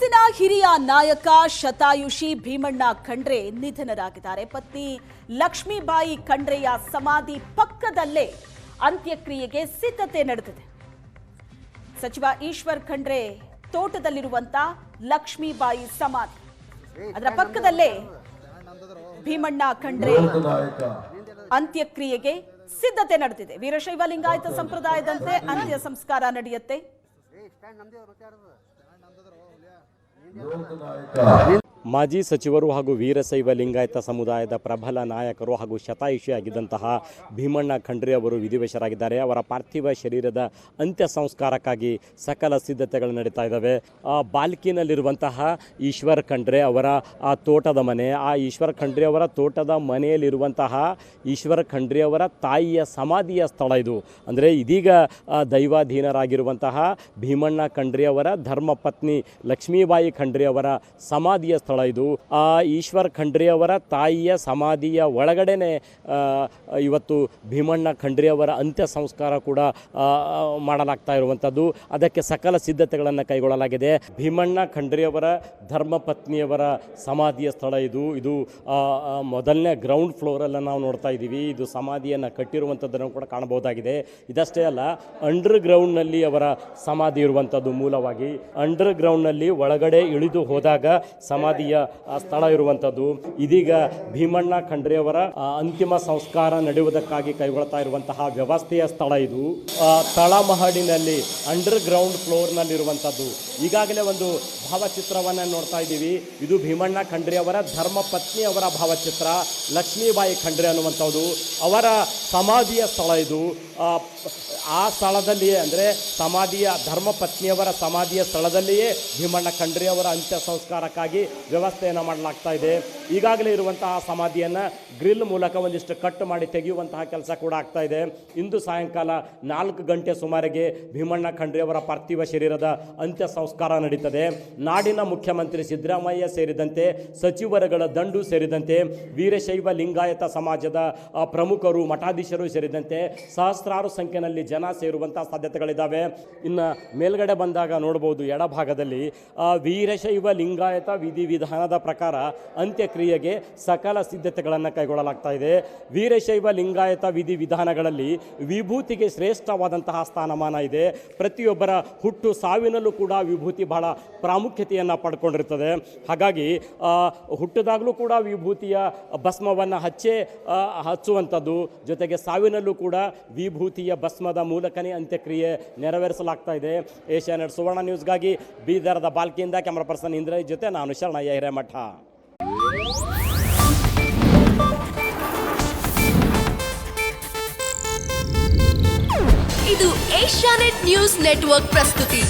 ಕಾಂಗ್ರೆಸ್ಸಿನ ಹಿರಿಯ ನಾಯಕ ಶತಾಯುಷಿ ಭೀಮಣ್ಣ ಖಂಡ್ರೆ ನಿಧನರಾಗಿದ್ದಾರೆ. ಪತ್ನಿ ಲಕ್ಷ್ಮೀಬಾಯಿ ಖಂಡ್ರೆಯ ಸಮಾಧಿ ಪಕ್ಕದಲ್ಲೇ ಅಂತ್ಯಕ್ರಿಯೆಗೆ ಸಿದ್ಧತೆ ನಡೆದಿದೆ. ಸಚಿವ ಈಶ್ವರ್ ಖಂಡ್ರೆ ತೋಟದಲ್ಲಿರುವಂತ ಲಕ್ಷ್ಮೀಬಾಯಿ ಸಮಾಧಿ, ಅದರ ಪಕ್ಕದಲ್ಲೇ ಭೀಮಣ್ಣ ಖಂಡ್ರೆ ಅಂತ್ಯಕ್ರಿಯೆಗೆ ಸಿದ್ಧತೆ ನಡೆದಿದೆ. ವೀರಶೈವ ಲಿಂಗಾಯತ ಸಂಪ್ರದಾಯದಂತೆ ಅಂತ್ಯ ಸಂಸ್ಕಾರ ನಡೆಯುತ್ತೆ. ಮಾಜಿ ಸಚಿವರು ಹಾಗೂ ವೀರಶೈವ ಲಿಂಗಾಯತ ಸಮುದಾಯದ ಪ್ರಬಲ ನಾಯಕರು ಹಾಗೂ ಶತಾಯುಷಿಯಾಗಿದ್ದಂತಹ ಭೀಮಣ್ಣ ಖಂಡ್ರೆ ಅವರು ವಿಧಿವಶರಾಗಿದ್ದಾರೆ. ಅವರ ಪಾರ್ಥಿವ ಶರೀರದ ಅಂತ್ಯ ಸಂಸ್ಕಾರಕ್ಕಾಗಿ ಸಕಲ ಸಿದ್ಧತೆಗಳು ನಡೀತಾ ಇದ್ದಾವೆ. ಬಾಲ್ಕಿನಲ್ಲಿರುವಂತಹ ಈಶ್ವರ್ ಖಂಡ್ರೆ ಅವರ ತೋಟದ ಮನೆ, ಆ ಈಶ್ವರ್ ಖಂಡ್ರೆ ಅವರ ತೋಟದ ಮನೆಯಲ್ಲಿರುವಂತಹ ಈಶ್ವರ್ ಖಂಡ್ರೆ ಅವರ ತಾಯಿಯ ಸಮಾಧಿಯ ಸ್ಥಳ ಇದು. ಅಂದರೆ ಇದೀಗ ದೈವಾಧೀನರಾಗಿರುವಂತಹ ಭೀಮಣ್ಣ ಖಂಡ್ರೆ ಅವರ ಧರ್ಮಪತ್ನಿ ಲಕ್ಷ್ಮೀಬಾಯಿ ಖಂಡ್ರೆ ಅವರ ಸಮಾಧಿಯ ಸ್ಥಳ ಇದು. ಆ ಈಶ್ವರ್ ಖಂಡ್ರೆ ಅವರ ತಾಯಿಯ ಸಮಾಧಿಯ ಒಳಗಡೆನೆ ಇವತ್ತು ಭೀಮಣ್ಣ ಖಂಡ್ರೆ ಅವರ ಅಂತ್ಯ ಸಂಸ್ಕಾರ ಕೂಡ ಮಾಡಲಾಗ್ತಾ ಇರುವಂಥದ್ದು. ಅದಕ್ಕೆ ಸಕಲ ಸಿದ್ಧತೆಗಳನ್ನು ಕೈಗೊಳ್ಳಲಾಗಿದೆ. ಭೀಮಣ್ಣ ಖಂಡ್ರೆ ಅವರ ಧರ್ಮಪತ್ನಿಯವರ ಸಮಾಧಿಯ ಸ್ಥಳ ಇದು. ಇದು ಮೊದಲನೇ ಗ್ರೌಂಡ್ ಫ್ಲೋರನ್ನು ನಾವು ನೋಡ್ತಾ ಇದ್ದೀವಿ. ಇದು ಸಮಾಧಿಯನ್ನು ಕಟ್ಟಿರುವಂಥದ್ದನ್ನು ಕೂಡ ಕಾಣಬಹುದಾಗಿದೆ. ಇದಷ್ಟೇ ಅಲ್ಲ, ಅಂಡರ್ ಗ್ರೌಂಡ್ನಲ್ಲಿ ಅವರ ಸಮಾಧಿ ಇರುವಂಥದ್ದು. ಮೂಲವಾಗಿ ಅಂಡರ್ ಗ್ರೌಂಡ್ನಲ್ಲಿ ಒಳಗಡೆ ಇಳಿದು ಹೋದಾಗ ಸಮಾಧಿಯ ಸ್ಥಳ ಇರುವಂಥದ್ದು. ಇದೀಗ ಭೀಮಣ್ಣ ಖಂಡ್ರೆ ಅವರ ಅಂತಿಮ ಸಂಸ್ಕಾರ ನಡೆಯುವುದಕ್ಕಾಗಿ ಕೈಗೊಳ್ತಾ ಇರುವಂತಹ ವ್ಯವಸ್ಥೆಯ ಸ್ಥಳ ಇದು. ತಳಮಹಡಿನಲ್ಲಿ ಅಂಡರ್ ಗ್ರೌಂಡ್ ಫ್ಲೋರ್ನಲ್ಲಿರುವಂಥದ್ದು. ಈಗಾಗಲೇ ಒಂದು ಭಾವಚಿತ್ರವನ್ನು ನೋಡ್ತಾ ಇದ್ದೀವಿ. ಇದು ಭೀಮಣ್ಣ ಖಂಡ್ರೆ ಅವರ ಧರ್ಮ ಪತ್ನಿ ಅವರ ಭಾವಚಿತ್ರ, ಲಕ್ಷ್ಮೀಬಾಯಿ ಖಂಡ್ರೆ ಅನ್ನುವಂಥದ್ದು. ಅವರ ಸಮಾಧಿಯ ಸ್ಥಳ ಇದು. ಆ ಸ್ಥಳದಲ್ಲಿಯೇ, ಅಂದರೆ ಸಮಾಧಿಯ ಧರ್ಮಪತ್ನಿಯವರ ಸಮಾಧಿಯ ಸ್ಥಳದಲ್ಲಿಯೇ ಭೀಮಣ್ಣ ಖಂಡ್ರೆ ಅವರ ಅಂತ್ಯ ಸಂಸ್ಕಾರಕ್ಕಾಗಿ ವ್ಯವಸ್ಥೆಯನ್ನು ಮಾಡಲಾಗ್ತಾ ಇದೆ. ಈಗಾಗಲೇ ಇರುವಂತಹ ಸಮಾಧಿಯನ್ನು ಗ್ರಿಲ್ ಮೂಲಕ ಒಂದಿಷ್ಟು ಕಟ್ ಮಾಡಿ ತೆಗೆಯುವಂತಹ ಕೆಲಸ ಕೂಡ ಆಗ್ತಾ ಇದೆ. ಇಂದು ಸಾಯಂಕಾಲ 4 ಗಂಟೆ ಸುಮಾರಿಗೆ ಭೀಮಣ್ಣ ಖಂಡ್ರೆ ಅವರ ಪಾರ್ಥಿವ ಶರೀರದ ಅಂತ್ಯ ಸಂಸ್ಕಾರ ನಡೀತದೆ. ನಾಡಿನ ಮುಖ್ಯಮಂತ್ರಿ ಸಿದ್ದರಾಮಯ್ಯ ಸೇರಿದಂತೆ ಸಚಿವರುಗಳ ದಂಡು ಸೇರಿದಂತೆ ವೀರಶೈವ ಲಿಂಗಾಯತ ಸಮಾಜದ ಪ್ರಮುಖರು, ಮಠಾಧೀಶರು ಸೇರಿದಂತೆ ಸಹಸ್ರಾರು ಸಂಖ್ಯೆಯಲ್ಲಿ ಜನ ಸೇರುವಂತಹ ಸಾಧ್ಯತೆಗಳಿದ್ದಾವೆ. ಇನ್ನು ಮೇಲ್ಗಡೆ ಬಂದಾಗ ನೋಡಬಹುದು, ಎಡಭಾಗದಲ್ಲಿ ವೀರಶೈವ ಲಿಂಗಾಯತ ವಿಧಿವಿಧಾನದ ಪ್ರಕಾರ ಅಂತ್ಯಕ್ರಿಯೆಗೆ ಸಕಲ ಸಿದ್ಧತೆಗಳನ್ನು ಕೈಗೊಳ್ಳಲಾಗ್ತಾ ಇದೆ. ವೀರಶೈವ ಲಿಂಗಾಯತ ವಿಧಿವಿಧಾನಗಳಲ್ಲಿ ವಿಭೂತಿಗೆ ಶ್ರೇಷ್ಠವಾದಂತಹ ಸ್ಥಾನಮಾನ ಇದೆ. ಪ್ರತಿಯೊಬ್ಬರ ಹುಟ್ಟು ಸಾವಿನಲ್ಲೂ ಕೂಡ ವಿಭೂತಿ ಬಹಳ ಪ್ರಾಮುಖ್ಯತೆಯನ್ನು ಪಡ್ಕೊಂಡಿರ್ತದೆ. ಹಾಗಾಗಿ ಹುಟ್ಟಿದಾಗಲೂ ಕೂಡ ವಿಭೂತಿಯ ಭಸ್ಮವನ್ನು ಹಚ್ಚುವಂಥದ್ದು, ಜೊತೆಗೆ ಸಾವಿನಲ್ಲೂ ಕೂಡ ವಿಭೂತಿಯ ಭಸ್ಮದ ಮೂಲಕನೇ ಅಂತ್ಯಕ್ರಿಯೆ ನೆರವೇರಿಸಲಾಗ್ತಾ ಇದೆ. ಏಷ್ಯಾನೆಟ್ ಸುವರ್ಣ ನ್ಯೂಸ್ಗಾಗಿ ಬೀದರ್ದ ಬಾಲ್ಕಿಯಿಂದ ಕ್ಯಾಮರಾ ಪರ್ಸನ್ ಇಂದ್ರ ಜೊತೆ ನಾನು ಶರಣಯ್ಯ ಹಿರೇಮಠ. ಇದು ಏಷ್ಯಾನೆಟ್ ನ್ಯೂಸ್ ನೆಟ್ವರ್ಕ್ ಪ್ರಸ್ತುತಿ.